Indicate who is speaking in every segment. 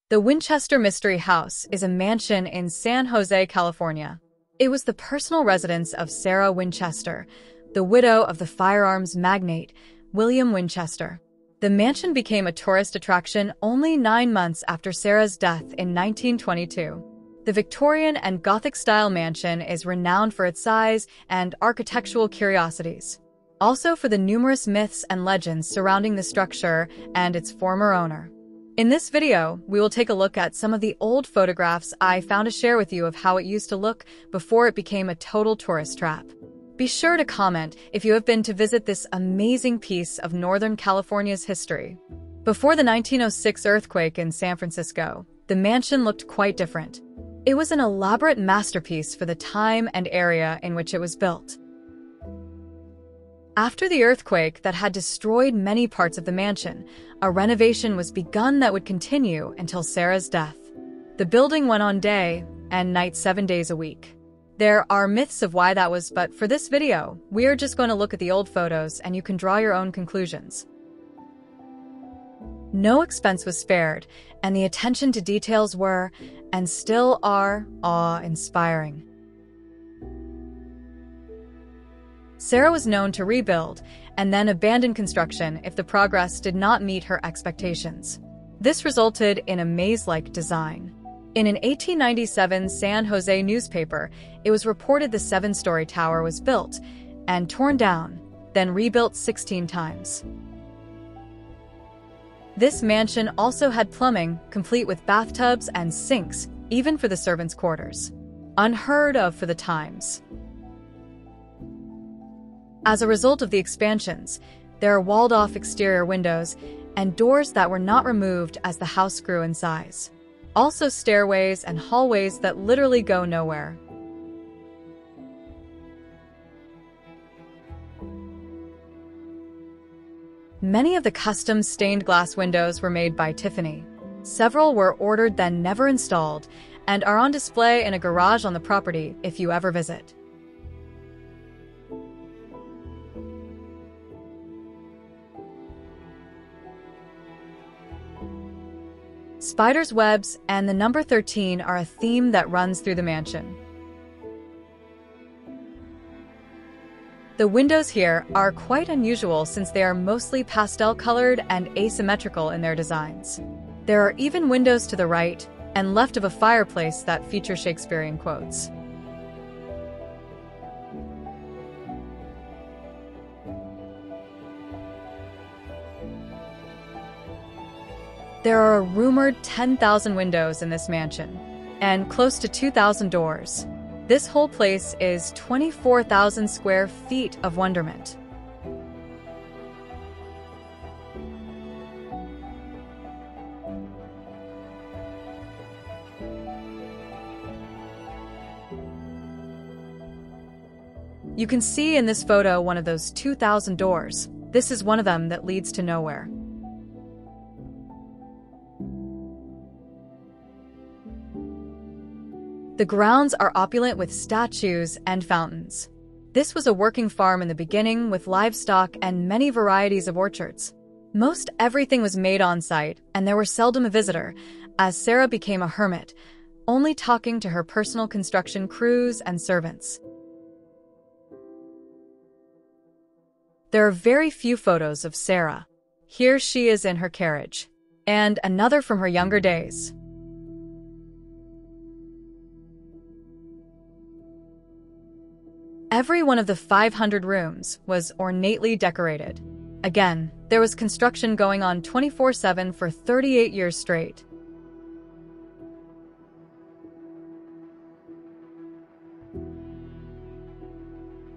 Speaker 1: The Winchester Mystery House is a mansion in San Jose, California. It was the personal residence of Sarah Winchester, the widow of the firearms magnate William Winchester. The mansion became a tourist attraction only 9 months after Sarah's death in 1922. The Victorian and Gothic-style mansion is renowned for its size and architectural curiosities, also for the numerous myths and legends surrounding the structure and its former owner. In this video, we will take a look at some of the old photographs I found to share with you of how it used to look before it became a total tourist trap. Be sure to comment if you have been to visit this amazing piece of Northern California's history. Before the 1906 earthquake in San Francisco, the mansion looked quite different. It was an elaborate masterpiece for the time and area in which it was built. After the earthquake that had destroyed many parts of the mansion, a renovation was begun that would continue until Sarah's death. The building went on day and night 7 days a week. There are myths of why that was, but for this video, we are just going to look at the old photos and you can draw your own conclusions. No expense was spared, and the attention to details were, and still are, awe-inspiring. Sarah was known to rebuild and then abandon construction if the progress did not meet her expectations. This resulted in a maze-like design. In an 1897 San Jose newspaper, it was reported the 7-story tower was built and torn down, then rebuilt 16 times. This mansion also had plumbing, complete with bathtubs and sinks, even for the servants' quarters. Unheard of for the times. As a result of the expansions, there are walled-off exterior windows and doors that were not removed as the house grew in size. Also stairways and hallways that literally go nowhere. Many of the custom stained glass windows were made by Tiffany. Several were ordered then never installed and are on display in a garage on the property if you ever visit. Spiders' webs and the number 13 are a theme that runs through the mansion. The windows here are quite unusual since they are mostly pastel-colored and asymmetrical in their designs. There are even windows to the right and left of a fireplace that feature Shakespearean quotes. There are a rumored 10,000 windows in this mansion, and close to 2,000 doors. This whole place is 24,000 square feet of wonderment. You can see in this photo one of those 2,000 doors. This is one of them that leads to nowhere. The grounds are opulent with statues and fountains. This was a working farm in the beginning with livestock and many varieties of orchards. Most everything was made on site, and there were seldom a visitor, as Sarah became a hermit, only talking to her personal construction crews and servants. There are very few photos of Sarah. Here she is in her carriage, and another from her younger days. Every one of the 500 rooms was ornately decorated. Again, there was construction going on 24/7 for 38 years straight.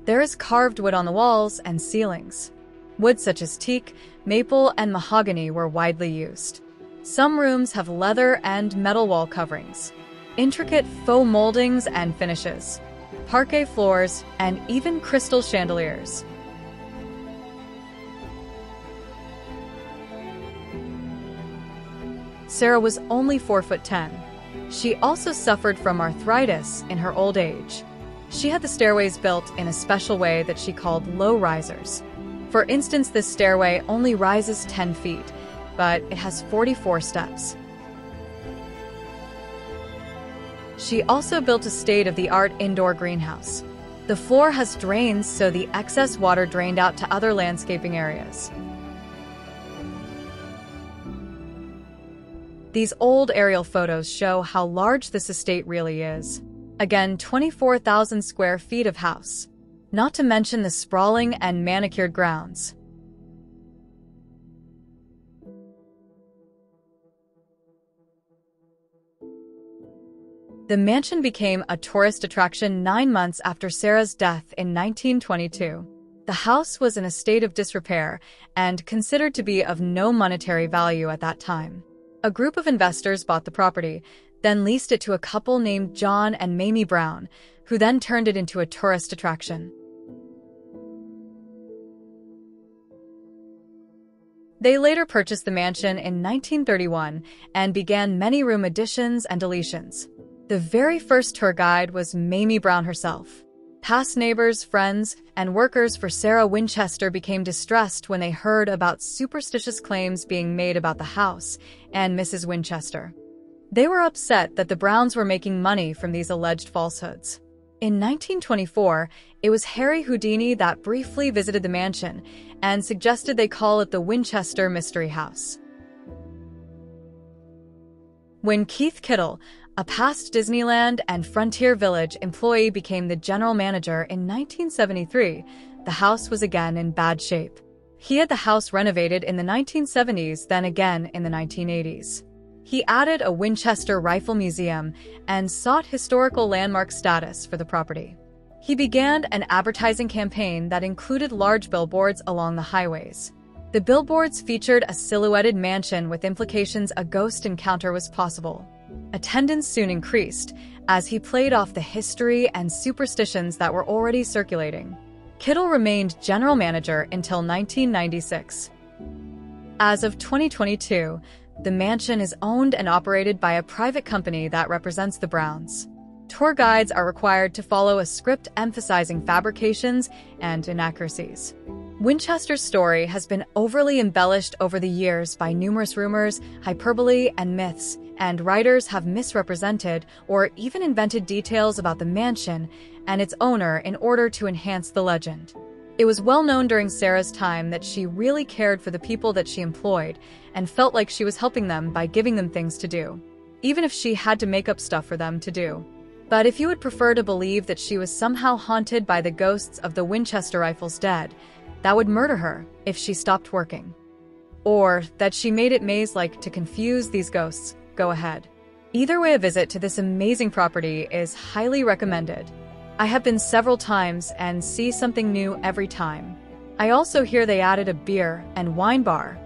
Speaker 1: There is carved wood on the walls and ceilings. Wood such as teak, maple, and mahogany were widely used. Some rooms have leather and metal wall coverings, intricate faux moldings and finishes, parquet floors, and even crystal chandeliers. Sarah was only 4'10". She also suffered from arthritis in her old age. She had the stairways built in a special way that she called low risers. For instance, this stairway only rises 10 feet, but it has 44 steps. She also built a state-of-the-art indoor greenhouse. The floor has drains so the excess water drained out to other landscaping areas. These old aerial photos show how large this estate really is. Again, 24,000 square feet of house. Not to mention the sprawling and manicured grounds. The mansion became a tourist attraction 9 months after Sarah's death in 1922. The house was in a state of disrepair and considered to be of no monetary value at that time. A group of investors bought the property, then leased it to a couple named John and Mamie Brown, who then turned it into a tourist attraction. They later purchased the mansion in 1931 and began many room additions and deletions. The very first tour guide was Mamie Brown herself. Past neighbors, friends, and workers for Sarah Winchester became distressed when they heard about superstitious claims being made about the house and Mrs. Winchester. They were upset that the Browns were making money from these alleged falsehoods. In 1924, it was Harry Houdini that briefly visited the mansion and suggested they call it the Winchester Mystery House. When Keith Kittle, a past Disneyland and Frontier Village employee, became the general manager in 1973, the house was again in bad shape. He had the house renovated in the 1970s, then again in the 1980s. He added a Winchester Rifle Museum and sought historical landmark status for the property. He began an advertising campaign that included large billboards along the highways. The billboards featured a silhouetted mansion with implications a ghost encounter was possible. Attendance soon increased as he played off the history and superstitions that were already circulating. Kittle remained general manager until 1996. As of 2022, the mansion is owned and operated by a private company that represents the Browns. Tour guides are required to follow a script emphasizing fabrications and inaccuracies. Winchester's story has been overly embellished over the years by numerous rumors, hyperbole, and myths, and writers have misrepresented or even invented details about the mansion and its owner in order to enhance the legend. It was well known during Sarah's time that she really cared for the people that she employed and felt like she was helping them by giving them things to do, even if she had to make up stuff for them to do. But if you would prefer to believe that she was somehow haunted by the ghosts of the Winchester rifles dead, that would murder her if she stopped working. Or that she made it maze-like to confuse these ghosts, go ahead. Either way, a visit to this amazing property is highly recommended. I have been several times and see something new every time. I also hear they added a beer and wine bar,